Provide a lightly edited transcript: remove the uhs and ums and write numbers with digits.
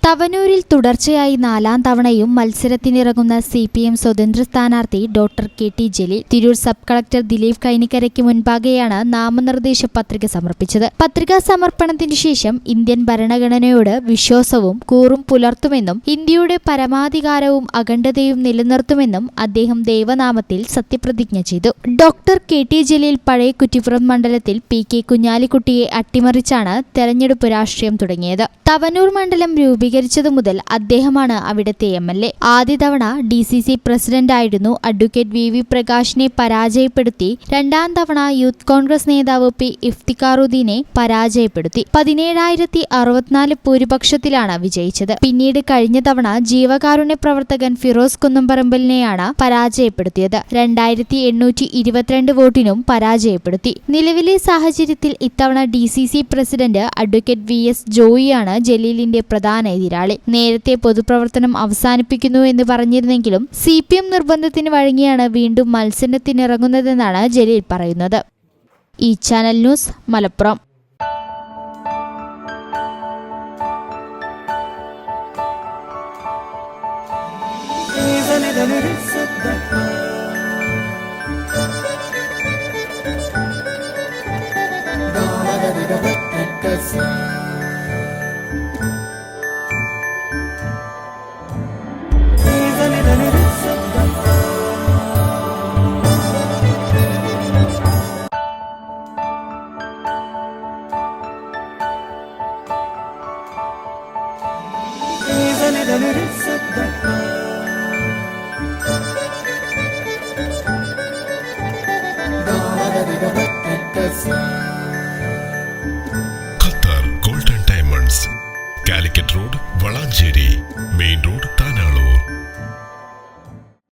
തവനൂരിൽ തുടർച്ചയായി 4ാം തവണയും മത്സരത്തിനിറങ്ങുന്ന CPM സ്വതന്ത്ര സ്ഥാനാർത്ഥി doctor KT Jaleel Tirur sub collector Dileep കൈനിക്കരയ്ക്ക് മുൻപാകെയാണ് നാമനിർദ്ദേശ പത്രിക സമർപ്പിച്ചത്. പത്രികാ സമർപ്പണത്തിനു ശേഷം ഇന്ത്യൻ ഭരണഘടനയോട് വിശ്വാസവും കൂറും പുലർത്തുമെന്നും ഇന്ത്യയുടെ പരമാധികാരവും അഖണ്ഡതയും നിലനിർത്തുമെന്നും അദ്ദേഹം ദൈവനാമത്തിൽ സത്യപ്രതിജ്ഞ ചെയ്തു. ഡോക്ടർ KT ജലീൽ പഴയ കുറ്റിപ്പുറം മണ്ഡലത്തിൽ PK കുഞ്ഞാലിക്കുട്ടിയെ അട്ടിമറിച്ചാണ് തെരഞ്ഞെടുപ്പ് രാഷ്ട്രീയം തുടങ്ങിയത്. തവനൂർ മണ്ഡലം രൂപീകരിച്ചതു മുതൽ അദ്ദേഹമാണ് അവിടുത്തെ MLA. ആദ്യ തവണ DCC പ്രസിഡന്റായിരുന്നു അഡ്വക്കേറ്റ് VV പ്രകാശിനെ പരാജയപ്പെടുത്തി 2ാം തവണ യൂത്ത് കോൺഗ്രസ് നേതാവ് P ഇഫ്തിഖാറുദ്ദീനെ പരാജയപ്പെടുത്തി 17,064 ഭൂരിപക്ഷത്തിലാണ് വിജയിച്ചത്. പിന്നീട് കഴിഞ്ഞ തവണ ജീവകാരുണ്യ പ്രവർത്തകൻ ഫിറോസ് കുന്നംപറമ്പലിനെയാണ് പരാജയപ്പെടുത്തിയത്. 2,822 വോട്ടിനും പരാജയപ്പെടുത്തി. നിലവിലെ സാഹചര്യത്തിൽ ഇത്തവണ DCC പ്രസിഡന്റ് അഡ്വക്കേറ്റ് VS ജോയിയാണ് ജലീലിന്റെ പ്രധാന എതിരാളി. നേരത്തെ പൊതുപ്രവർത്തനം അവസാനിപ്പിക്കുന്നു എന്ന് പറഞ്ഞിരുന്നെങ്കിലും CPM നിർബന്ധത്തിന് വഴങ്ങിയാണ് വീണ്ടും മത്സരത്തിനിറങ്ങുന്നതെന്നാണ് ജലീൽ പറയുന്നത്. ഈ channel news, Malappuram. Qatar golden diamonds, Calicut road, Valanchery.